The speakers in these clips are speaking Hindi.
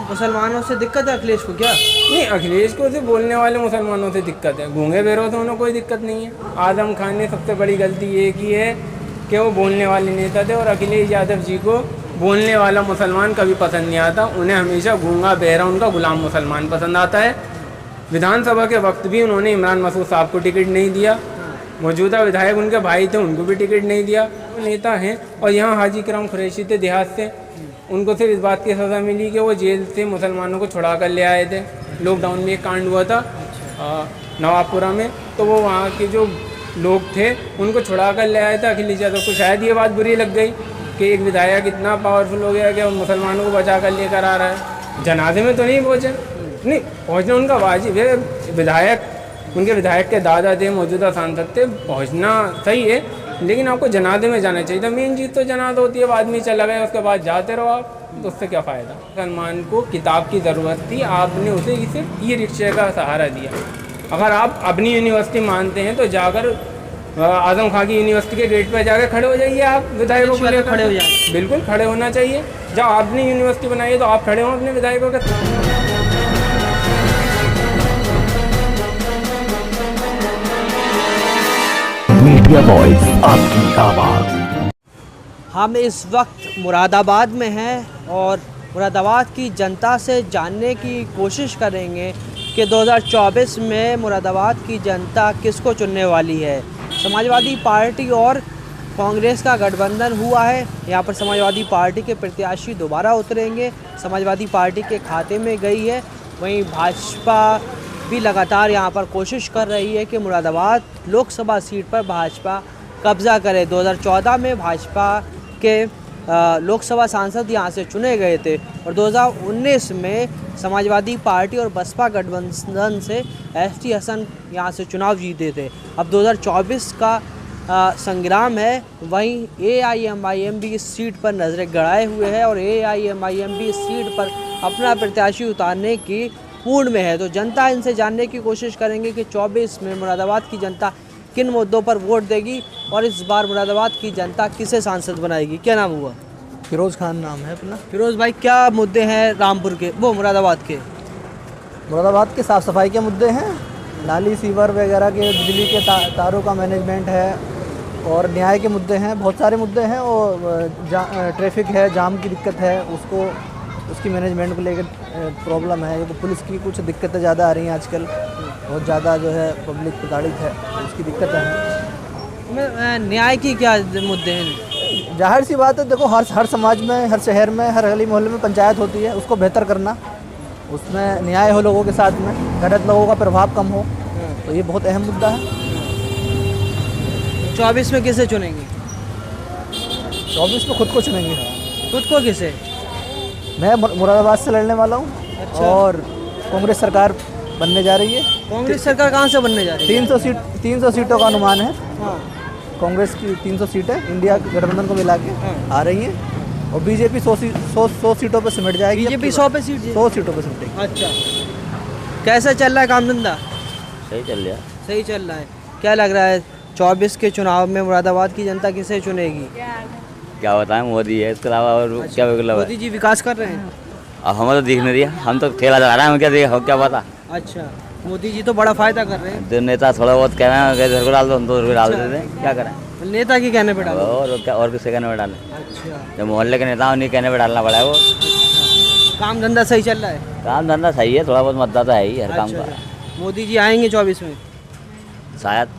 मुसलमानों से दिक्कत है अखिलेश को क्या? नहीं, अखिलेश को सिर्फ बोलने वाले मुसलमानों से दिक्कत है, गूंगे बहरों से उन्हें कोई दिक्कत नहीं है। आजम खान ने सबसे बड़ी गलती ये की है कि वो बोलने वाले नेता थे, और अखिलेश यादव जी को बोलने वाला मुसलमान कभी पसंद नहीं आता। उन्हें हमेशा गूंगा बहरा उनका गुलाम मुसलमान पसंद आता है। विधानसभा के वक्त भी उन्होंने इमरान मसूद साहब को टिकट नहीं दिया, मौजूदा विधायक उनके भाई थे उनको भी टिकट नहीं दिया। वो नेता हैं, और यहाँ हाजी इकराम कुरैशी थे देहात से, उनको सिर्फ इस बात की सज़ा मिली कि वो जेल से मुसलमानों को छुड़ा कर ले आए थे। लॉकडाउन में एक कांड हुआ था नवाबपुरा में, तो वो वहाँ के जो लोग थे उनको छुड़ा कर ले आए थे। अखिलेश यादव को शायद ये बात बुरी लग गई कि एक विधायक इतना पावरफुल हो गया कि मुसलमानों को बचा कर लेकर आ रहा है। जनाजे में तो नहीं पहुँचे, नहीं पहुँचना उनका वाजिब है। विधायक, उनके विधायक के दादा थे, मौजूदा सांसद थे, पहुँचना सही है, लेकिन आपको जनाजे में जाना चाहिए था। मेन चीज़ तो जनाजा होती है, आदमी चला गया उसके बाद जाते रहो आप, तो उससे क्या फ़ायदा। सलमान को किताब की ज़रूरत थी, आपने उसे इसे ई रिक्शे का सहारा दिया। अगर आप अपनी यूनिवर्सिटी मानते हैं तो जाकर आजम खां की यूनिवर्सिटी के गेट पर जाकर खड़े हो जाइए। आप विधायकों के लिए खड़े हो जाए, बिल्कुल खड़े होना चाहिए। जब आपने यूनिवर्सिटी बनाई है तो आप खड़े हों अपने विधायकों के। मीडिया वॉइस, आपकी आवाज़। हम इस वक्त मुरादाबाद में हैं और मुरादाबाद की जनता से जानने की कोशिश करेंगे कि 2024 में मुरादाबाद की जनता किसको चुनने वाली है। समाजवादी पार्टी और कांग्रेस का गठबंधन हुआ है। यहाँ पर समाजवादी पार्टी के प्रत्याशी दोबारा उतरेंगे, समाजवादी पार्टी के खाते में गई है। वहीं भाजपा भी लगातार यहाँ पर कोशिश कर रही है कि मुरादाबाद लोकसभा सीट पर भाजपा कब्ज़ा करे। 2014 में भाजपा के लोकसभा सांसद यहाँ से चुने गए थे और 2019 में समाजवादी पार्टी और बसपा गठबंधन से एसटी हसन यहाँ से चुनाव जीते थे। अब 2024 का संग्राम है। वहीं AIMIM भी इस सीट पर नज़रें गड़ाए हुए है और AIMIM भी इस सीट पर अपना प्रत्याशी उतारने की पूर्ण में है। तो जनता इनसे जानने की कोशिश करेंगे कि 24 में मुरादाबाद की जनता किन मुद्दों पर वोट देगी और इस बार मुरादाबाद की जनता किसे सांसद बनाएगी। क्या नाम हुआ? फिरोज़ खान नाम है अपना। फिरोज़ भाई, क्या मुद्दे हैं रामपुर के, वो मुरादाबाद के? मुरादाबाद के साफ़ सफाई के मुद्दे हैं, नाली सीवर वगैरह के, बिजली के तारों का मैनेजमेंट है, और न्याय के मुद्दे हैं। बहुत सारे मुद्दे हैं। और ट्रैफिक है, जाम की दिक्कत है, उसकी मैनेजमेंट को लेकर प्रॉब्लम है। क्योंकि पुलिस की कुछ दिक्कतें ज़्यादा आ रही हैं आजकल, बहुत ज़्यादा जो है पब्लिक प्रताड़ित है, उसकी दिक्कतें हैं। न्याय की क्या मुद्दे हैं? जाहिर सी बात है, देखो हर समाज में, हर शहर में, हर गली मोहल्ले में पंचायत होती है, उसको बेहतर करना, उसमें न्याय हो लोगों के साथ में, गलत लोगों का प्रभाव कम हो, तो ये बहुत अहम मुद्दा है। 24 में किसे चुनेंगे? 24 में खुद को चुनेंगे। खुद को किसे? मैं मुरादाबाद से लड़ने वाला हूँ। अच्छा। और कांग्रेस सरकार बनने जा रही है। कांग्रेस सरकार कहाँ से बनने जा रही है? 300 सीटों का अनुमान है। हाँ। कांग्रेस की 300 सीटें इंडिया गठबंधन को मिला के आ रही हैं, और बीजेपी 100 सीटों पर सिमट जाएगी। बीजेपी 100 पे सीट 100 सीटों पर सिमटेगी। अच्छा, कैसा चल रहा है काम धंधा? सही चल रहा है। सही चल रहा है। क्या लग रहा है 24 के चुनाव में मुरादाबाद की जनता किसे चुनेगी? क्या बताएं, मोदी है, इसके अलावा और क्या मतलब मोदी है। जी विकास कर रहे हैं। अब हमें तो दिख नहीं दिया, हम तो ठेला चला रहे हैं, हमें क्या क्या पता। अच्छा, मोदी जी तो बड़ा फायदा कर रहे हैं। जो नेता थोड़ा बहुत कह रहे हैं कि इधर को डाल दो, हम तो उधर को डाल देते हैं, क्या करें। नेता की कहने पे डालो। और क्या, और किसके कहने पे डालें। अच्छा, जो मोहल्ले के नेता उन्हीं कहने पे डालना पड़ा है। वो काम धंधा सही चल रहा है? काम धंधा सही है, थोड़ा बहुत मतदाता है ही हर काम का। मोदी जी आएंगे 24 में? शायद।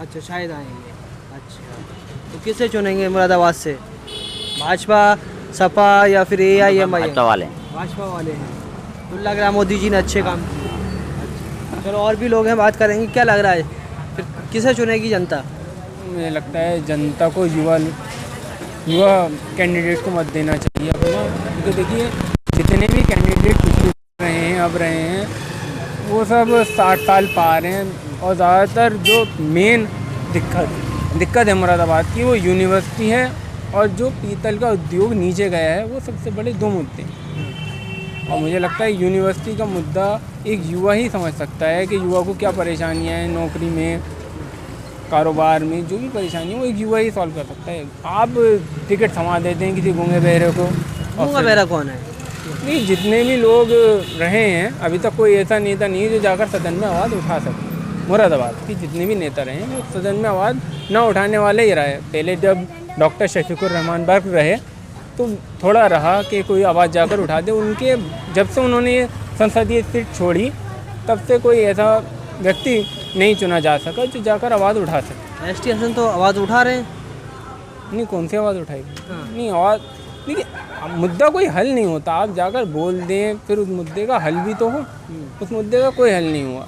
अच्छा, शायद आएंगे। अच्छा, तो किसे चुनेंगे मुरादाबाद से? भाजपा, सपा या फिर AIMIM? भाजपा वाले। भाजपा वाले हैं। तो लग रहा है मोदी जी ने अच्छे काम किए। अच्छा, चलो और भी लोग हैं, बात करेंगे। क्या लग रहा है फिर किसे चुनेगी जनता? मुझे लगता है जनता को युवा कैंडिडेट को मत देना चाहिए अपना। क्योंकि देखिए, जितने भी कैंडिडेट पिछले रहे हैं अब रहे हैं, वो सब 60 साल पा रहे हैं। और ज़्यादातर जो मेन दिक्कत है मुरादाबाद की, वो यूनिवर्सिटी है और जो पीतल का उद्योग नीचे गया है, वो सबसे बड़े दो मुद्दे हैं। और मुझे लगता है यूनिवर्सिटी का मुद्दा एक युवा ही समझ सकता है कि युवा को क्या परेशानियां हैं, नौकरी में, कारोबार में जो भी परेशानी है वो एक युवा ही सॉल्व कर सकता है। आप टिकट थमा देते हैं किसी गूंगे बहरे को। गूंगा बहरा कौन है? नहीं, जितने भी लोग रहे हैं अभी तक कोई ऐसा नेता नहीं है जो जाकर सदन में आवाज़ उठा सके। मुरादाबाद के जितने भी नेता रहे हैं वो सदन में आवाज़ ना उठाने वाले ही रहे। पहले जब डॉक्टर शफीकुर रहमान बर्क रहे तो थोड़ा रहा कि कोई आवाज़ जाकर उठा दे। उनके जब से उन्होंने संसदीय सीट छोड़ी तब से कोई ऐसा व्यक्ति नहीं चुना जा सका जो जाकर आवाज़ उठा सके। एसटी हसन तो आवाज़ उठा रहे हैं। नहीं, कौन सी आवाज़ उठाएगी? नहीं, आवाज़ देखिए, मुद्दा कोई हल नहीं होता। आप जाकर बोल दें फिर उस मुद्दे का हल भी तो हो। उस मुद्दे का कोई हल नहीं हुआ।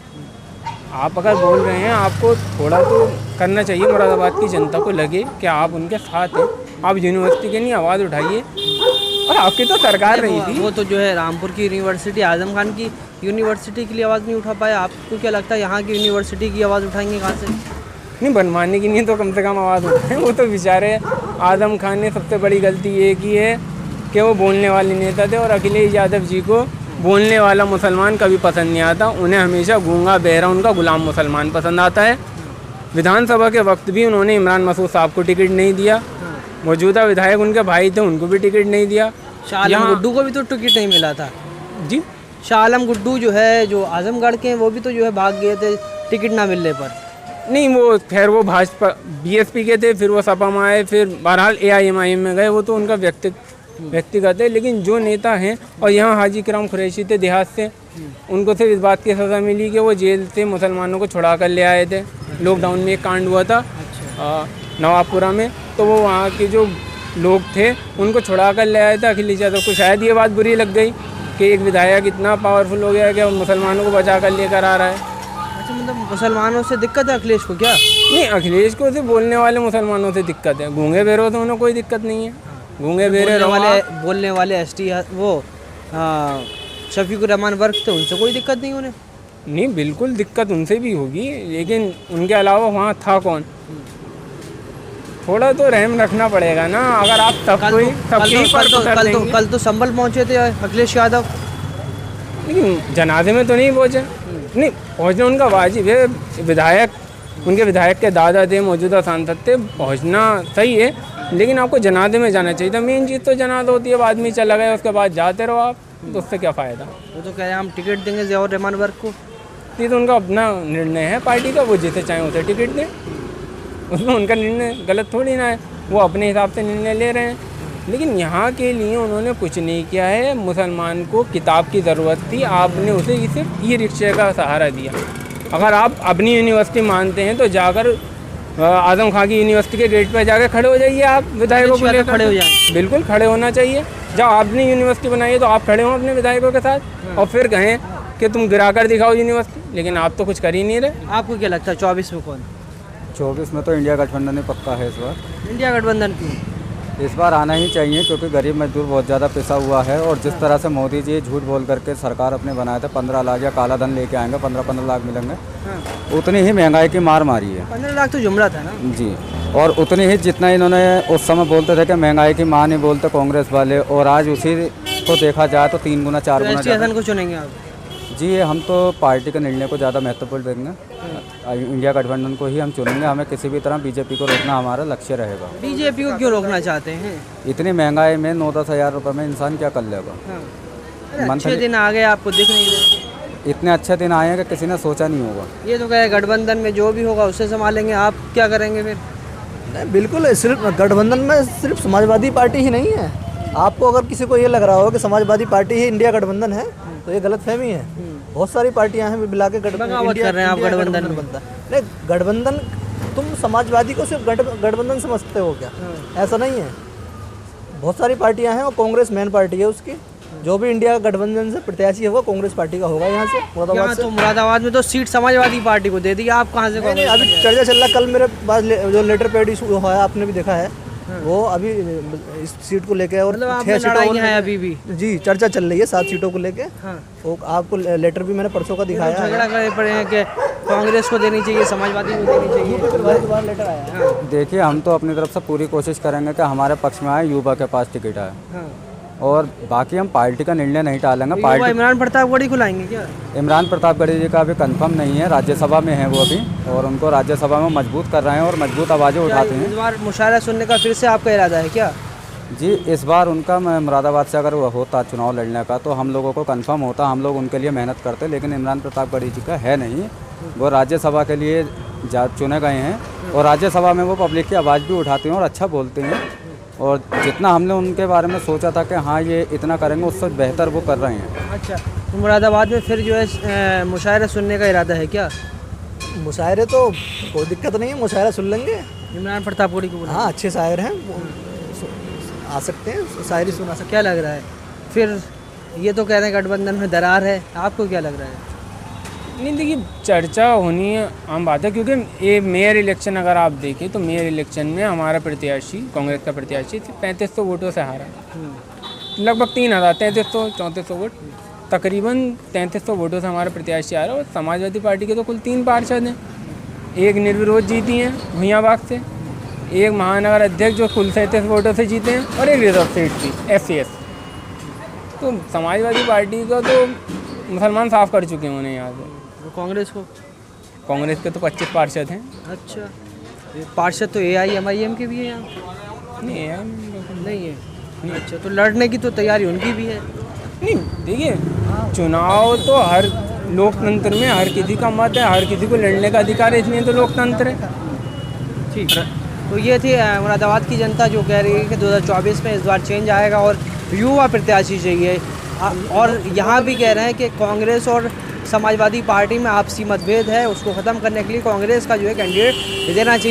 आप अगर बोल रहे हैं आपको थोड़ा तो करना चाहिए। मुरादाबाद की जनता को लगे कि आप उनके साथ हैं। आप यूनिवर्सिटी के लिए आवाज़ उठाइए। और आपकी तो सरकार नहीं थी। वो तो जो है रामपुर की यूनिवर्सिटी, आजम खान की यूनिवर्सिटी के लिए आवाज़ नहीं उठा पाए। आपको क्या लगता है यहाँ की यूनिवर्सिटी की आवाज़ उठाएंगे कहाँ से? नहीं, बनवाने की नहीं तो कम से कम आवाज़ उठाएं। वो तो बेचारे आजम खान ने सबसे बड़ी गलती ये की है कि वो बोलने वाले नेता थे और अखिलेश यादव जी को बोलने वाला मुसलमान कभी पसंद नहीं आता। उन्हें हमेशा गूंगा बहरा उनका गुलाम मुसलमान पसंद आता है। विधानसभा के वक्त भी उन्होंने इमरान मसूद साहब को टिकट नहीं दिया। मौजूदा विधायक उनके भाई थे, उनको भी टिकट नहीं दिया। शाह आलम गुड्डू को भी तो टिकट नहीं मिला था जी। शाह आलम गुड्डू जो है, जो आजमगढ़ के हैं, वो भी तो जो है भाग गए थे टिकट ना मिलने पर। नहीं, वो खैर वो भाजपा बीएसपी के थे, फिर वो सपा में आए, फिर बहरहाल एआईएमआईएम में गए। वो तो उनका व्यक्तिगत है। लेकिन जो नेता हैं, और यहाँ हाजी किराम कुरैशी थे देहात से, उनको सिर्फ इस बात की सज़ा मिली कि वो जेल से मुसलमानों को छुड़ा कर ले आए थे। लॉकडाउन में एक कांड हुआ था नवाबपुरा में, तो वो वहाँ के जो लोग थे उनको छुड़ा कर ले आए थे। अखिलेश यादव को शायद ये बात बुरी लग गई कि एक विधायक इतना पावरफुल हो गया कि मुसलमानों को बचा कर लेकर आ रहा है। अच्छा, मतलब मुसलमानों से दिक्कत है अखिलेश को क्या? नहीं, अखिलेश को सिर्फ बोलने वाले मुसलमानों से दिक्कत है। गूंगे बेरो तो उन्हें कोई दिक्कत नहीं है। गूंगे बेरे बोलने वाले एसटी वो शफीकुर रहमान वर्क थे, उनसे कोई दिक्कत नहीं उन्हें? नहीं, बिल्कुल दिक्कत उनसे भी होगी, लेकिन उनके अलावा वहाँ था कौन? थोड़ा तो रहम रखना पड़ेगा ना। अगर आप कल तो संभल पहुँचे थे अखिलेश यादव। लेकिन जनाजे में तो नहीं पहुँचे। नहीं, पहुँचना उनका वाजिब है। विधायक, उनके विधायक के दादा थे, मौजूदा सांसद थे, पहुँचना सही है। लेकिन आपको जनाजे में जाना चाहिए था। मेन चीज़ तो जनाजा होती है। अब आदमी चला गया, उसके बाद जाते रहो आप, तो उससे क्या फ़ायदा? वो तो कह रहे हैं हम टिकट देंगे ज़ियाउर रहमान वर्क को। ये तो उनका अपना निर्णय है पार्टी का। वो जिसे चाहें उसे टिकट दें, उसमें उनका निर्णय गलत थोड़ी ना है। वो अपने हिसाब से निर्णय ले रहे हैं। लेकिन यहाँ के लिए उन्होंने कुछ नहीं किया है। मुसलमान को किताब की ज़रूरत थी, आपने उसे सिर्फ ई रिक्शे का सहारा दिया। अगर आप अपनी यूनिवर्सिटी मानते हैं तो जाकर आजम खान की यूनिवर्सिटी के गेट पर जाकर खड़े हो जाइए। आप विधायकों को लेकर खड़े हो जाएं। बिल्कुल खड़े होना चाहिए। जब आपने यूनिवर्सिटी बनाई है तो आप खड़े हों अपने विधायकों के साथ, और फिर कहें कि तुम गिरा कर दिखाओ यूनिवर्सिटी। लेकिन आप तो कुछ कर ही नहीं रहे। आपको क्या लगता है 24 में कौन? 24 में तो इंडिया गठबंधन ही पक्का है इस बार। इंडिया गठबंधन क्यों? इस बार आना ही चाहिए क्योंकि गरीब मजदूर बहुत ज़्यादा पिसा हुआ है। और जिस तरह से मोदी जी झूठ बोल करके सरकार अपने बनाए थे 15 लाख या काला धन लेके आएंगे, 15-15 लाख मिलेंगे, उतनी ही महंगाई की मार मारी है। 15 लाख तो जुमला था ना जी। और उतनी ही जितना इन्होंने उस समय बोलते थे कि महंगाई की मार नहीं बोलते कांग्रेस वाले, और आज उसी को देखा जाए तो 3 गुना 4 गुना एसटी हसन को चुनेंगे आप? जी, हम तो पार्टी के निर्णय को ज़्यादा महत्वपूर्ण देंगे। इंडिया गठबंधन को ही हम चुनेंगे। हमें किसी भी तरह बीजेपी को रोकना हमारा लक्ष्य रहेगा। बीजेपी को क्यों रोकना चाहते हैं? इतनी महंगाई में 9-10 हज़ार रुपये में इंसान क्या कर लेगा? अच्छे दिन आ गए, आपको दिख नहीं रहे। इतने अच्छे दिन आए हैं कि किसी ने सोचा नहीं होगा। ये तो कहे गठबंधन में जो भी होगा उससे संभालेंगे, आप क्या करेंगे फिर? नहीं, बिल्कुल सिर्फ गठबंधन में सिर्फ समाजवादी पार्टी ही नहीं है। आपको अगर किसी को ये लग रहा हो कि समाजवादी पार्टी ही इंडिया गठबंधन है तो ये गलतफहमी है। बहुत सारी पार्टियां हैं मिला के बगावत कर रहे हैं आप गठबंधन में। बनता नहीं, गठबंधन तुम समाजवादी को सिर्फ गठबंधन समझते हो क्या? ऐसा नहीं है। बहुत सारी पार्टियां हैं और कांग्रेस मेन पार्टी है उसकी। जो भी इंडिया गठबंधन से प्रत्याशी होगा कांग्रेस पार्टी का होगा। यहाँ से मुरादाबाद से। तो मुरादाबाद में तो सीट समाजवादी पार्टी को दे दी, आप कहाँ से? नहीं, अभी चर्चा चल रहा। कल मेरे पास जो लेटर पैड इशू हुआ है, आपने भी देखा है, वो अभी इस सीट को लेके और मतलब 6 सीटों है अभी भी। जी, चर्चा चल रही है 7 सीटों को लेके। वो आपको लेटर भी मैंने परसों का दिखाया है। झगड़ा करे पड़े हैं कि कांग्रेस को देनी चाहिए, समाजवादी को देनी चाहिए। दोबारा लेटर आया। देखिए, हम तो अपनी तरफ से पूरी कोशिश करेंगे कि हमारे पक्ष में आए, युवा के पास टिकट आए। और बाकी हम पार्टी का निर्णय नहीं टालेंगे। पार्टी इमरान प्रतापगढ़ी को लाएंगे क्या? इमरान प्रतापगढ़ी जी का अभी कंफर्म नहीं है। राज्यसभा में है वो अभी, और उनको राज्यसभा में मजबूत कर रहे हैं और मजबूत आवाज़ें उठाते हैं। इस बार मुशायरा सुनने का फिर से आपका इरादा है क्या? जी इस बार उनका मुरादाबाद से अगर वो होता चुनाव लड़ने का तो हम लोगों को कंफर्म होता, हम लोग उनके लिए मेहनत करते, लेकिन इमरान प्रतापगढ़ी जी का है नहीं। वो राज्यसभा के लिए चुने गए हैं और राज्यसभा में वो पब्लिक की आवाज़ भी उठाते हैं और अच्छा बोलते हैं, और जितना हमने उनके बारे में सोचा था कि हाँ ये इतना करेंगे उससे बेहतर वो कर रहे हैं। अच्छा, तो मुरादाबाद में फिर जो है मुशायरा सुनने का इरादा है क्या? मुशायरे तो कोई दिक्कत नहीं है, मुशायरा सुन लेंगे। इमरान प्रतापगढ़ी को बोला। हाँ अच्छे शायर हैं, वो आ सकते हैं, शायरी सुना सकते क्या लग रहा है फिर? ये तो कह रहे हैं गठबंधन में दरार है, आपको क्या लग रहा है? नहीं देखिए, चर्चा होनी आम बात है, क्योंकि ये मेयर इलेक्शन अगर आप देखें तो मेयर इलेक्शन में हमारा प्रत्याशी, कांग्रेस का प्रत्याशी 3500 वोटों से हारा, लगभग 3000, 3300-3400 वोट, तकरीबन 3300 वोटों से हमारा प्रत्याशी आ रहा है। और समाजवादी पार्टी के तो कुल 3 पार्षद हैं, एक निर्विरोध जीती हैं भुइयाबाग से, एक महानगर अध्यक्ष जो कुल 37 वोटों से जीते हैं, और एक रिजर्व सीट थी SCS। तो समाजवादी पार्टी का तो मुसलमान साफ कर चुके हैं उन्हें यहाँ से। तो कांग्रेस को? कांग्रेस के तो 25 पार्षद हैं। अच्छा, ये पार्षद तो AIMIM के भी हैं यहाँ? नहीं है, नहीं है। अच्छा, तो लड़ने की तो तैयारी उनकी भी है? नहीं देखिए, चुनाव तो हर लोकतंत्र में हर किसी का मत है, हर किसी को लड़ने का अधिकार है, इसलिए तो लोकतंत्र है। ठीक है, तो ये थी मुरादाबाद की जनता जो कह रही है कि 2024 में इस बार चेंज आएगा और युवा प्रत्याशी चाहिए। और यहाँ भी कह रहे हैं कि कांग्रेस और समाजवादी पार्टी में आपसी मतभेद है, उसको ख़त्म करने के लिए कांग्रेस का जो है कैंडिडेट देना चाहिए।